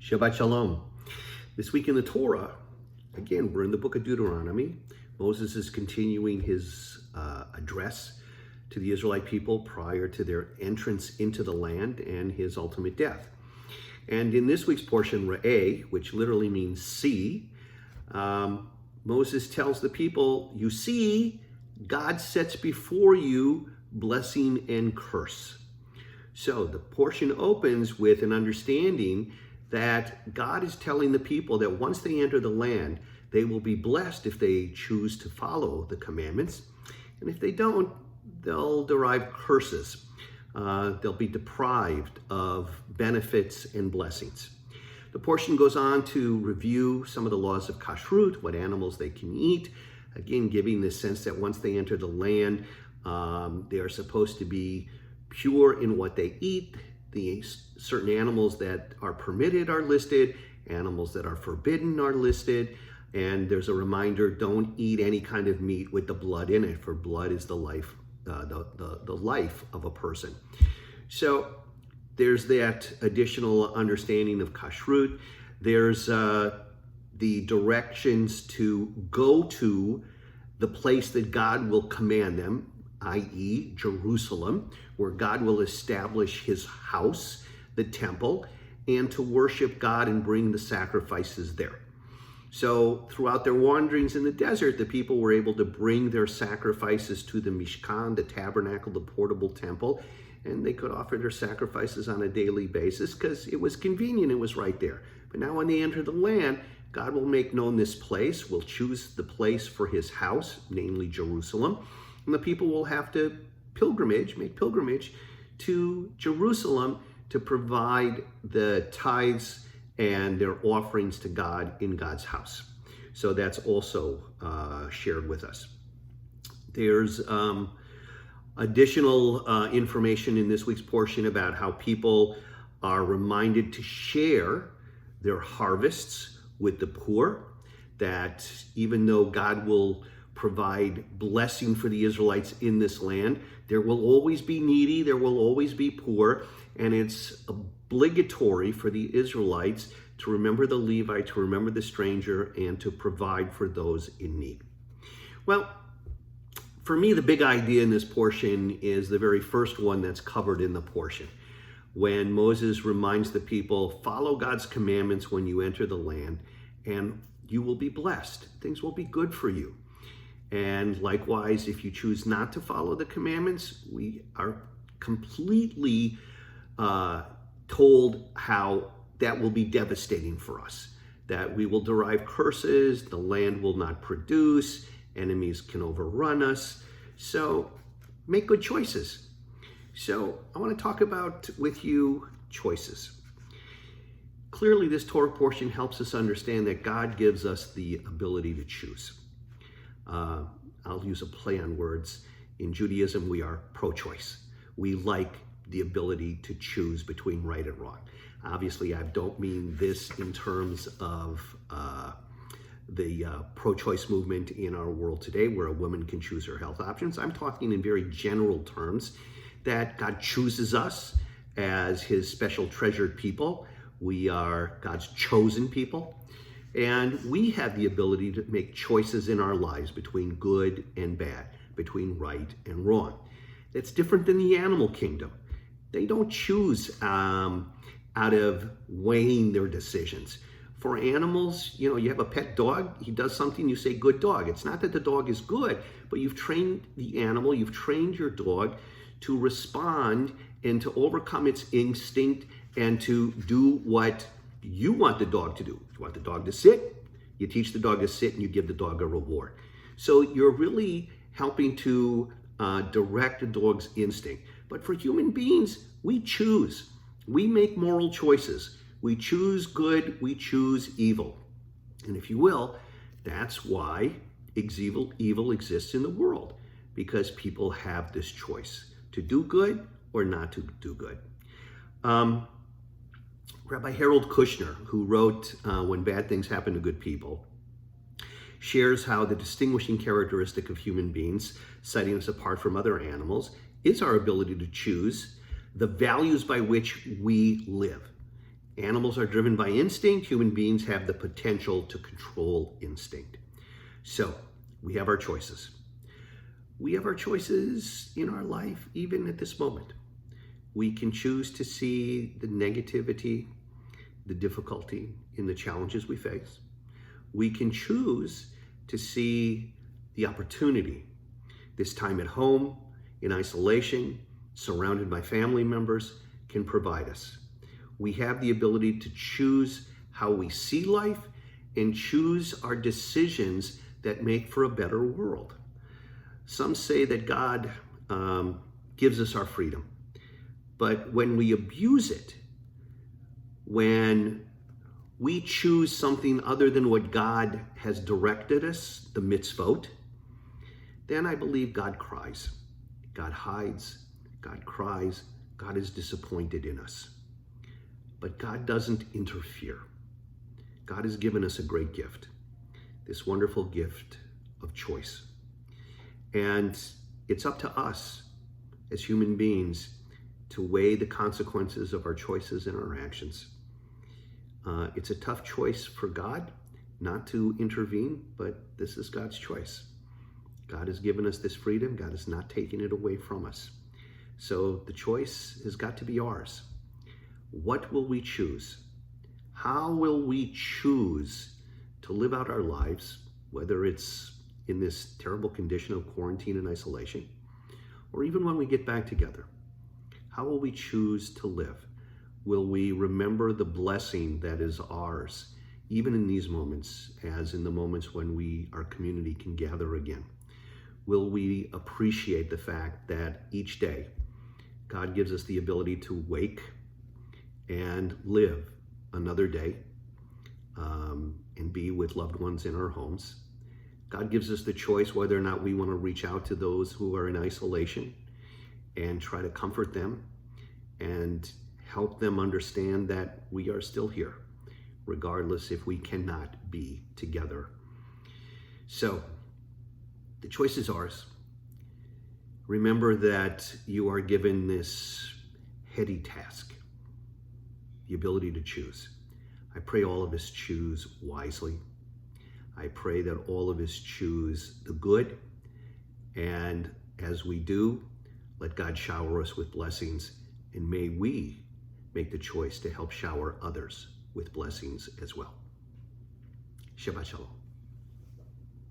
Shabbat Shalom. This week in the Torah, again, we're in the book of Deuteronomy. Moses is continuing his address to the Israelite people prior to their entrance into the land and his ultimate death. And in this week's portion, Rabbi, which literally means see, Moses tells the people, you see, God sets before you blessing and curse. So the portion opens with an understanding that God is telling the people that once they enter the land, they will be blessed if they choose to follow the commandments. And if they don't, they'll derive curses. They'll be deprived of benefits and blessings. The portion goes on to review some of the laws of kashrut, what animals they can eat, again, giving this sense that once they enter the land, they are supposed to be pure in what they eat. The certain animals that are permitted are listed, animals that are forbidden are listed, and there's a reminder, don't eat any kind of meat with the blood in it, for blood is the life, the life of a person. So there's that additional understanding of kashrut. There's the directions to go to the place that God will command them, i.e. Jerusalem, where God will establish his house, the temple, and to worship God and bring the sacrifices there. So throughout their wanderings in the desert, the people were able to bring their sacrifices to the Mishkan, the tabernacle, the portable temple, and they could offer their sacrifices on a daily basis because it was convenient, it was right there. But now when they enter the land, God will make known this place, will choose the place for his house, namely Jerusalem, and the people will have to make pilgrimage to Jerusalem to provide the tithes and their offerings to God in God's house. So that's also shared with us. There's additional information in this week's portion about how people are reminded to share their harvests with the poor, that even though God will provide blessing for the Israelites in this land, there will always be needy, there will always be poor, and it's obligatory for the Israelites to remember the Levite, to remember the stranger, and to provide for those in need. Well, for me, the big idea in this portion is the very first one that's covered in the portion. When Moses reminds the people, follow God's commandments when you enter the land, and you will be blessed. Things will be good for you. And likewise, if you choose not to follow the commandments, we are completely told how that will be devastating for us, that we will derive curses, the land will not produce, enemies can overrun us. So make good choices. So I want to talk about with you choices. Clearly, this Torah portion helps us understand that God gives us the ability to choose. I'll use a play on words. In Judaism, we are pro-choice. We like the ability to choose between right and wrong. Obviously, I don't mean this in terms of the pro-choice movement in our world today, where a woman can choose her health options. I'm talking in very general terms that God chooses us as his special treasured people. We are God's chosen people. And we have the ability to make choices in our lives between good and bad, between right and wrong. It's different than the animal kingdom. They don't choose out of weighing their decisions. For animals, you have a pet dog, he does something, you say, good dog. It's not that the dog is good, but you've trained the animal, you've trained your dog to respond and to overcome its instinct and to do what you want the dog to do. If you want the dog to sit, you teach the dog to sit and you give the dog a reward. So you're really helping to direct the dog's instinct. But for human beings, we choose. We make moral choices. We choose good, we choose evil. And if you will, that's why evil exists in the world, because people have this choice to do good or not to do good. Rabbi Harold Kushner, who wrote When Bad Things Happen to Good People, shares how the distinguishing characteristic of human beings, setting us apart from other animals, is our ability to choose the values by which we live. Animals are driven by instinct. Human beings have the potential to control instinct. So we have our choices. We have our choices in our life, even at this moment. We can choose to see the negativity, the difficulty in the challenges we face. We can choose to see the opportunity, this time at home, in isolation, surrounded by family members, can provide us. We have the ability to choose how we see life and choose our decisions that make for a better world. Some say that God gives us our freedom, but when we abuse it, when we choose something other than what God has directed us, the mitzvot, then I believe God cries. God hides, God cries, God is disappointed in us. But God doesn't interfere. God has given us a great gift, this wonderful gift of choice. And it's up to us as human beings to weigh the consequences of our choices and our actions. It's a tough choice for God not to intervene, but this is God's choice. God has given us this freedom. God is not taking it away from us. So the choice has got to be ours. What will we choose? How will we choose to live out our lives, whether it's in this terrible condition of quarantine and isolation, or even when we get back together? How will we choose to live? Will we remember the blessing that is ours, even in these moments, as in the moments when our community can gather again? Will we appreciate the fact that each day God gives us the ability to wake and live another day and be with loved ones in our homes? God gives us the choice whether or not we want to reach out to those who are in isolation and try to comfort them and help them understand that we are still here, regardless if we cannot be together. So the choice is ours. Remember that you are given this heady task, the ability to choose. I pray all of us choose wisely. I pray that all of us choose the good. And as we do, let God shower us with blessings. And may we make the choice to help shower others with blessings as well. Shabbat Shalom.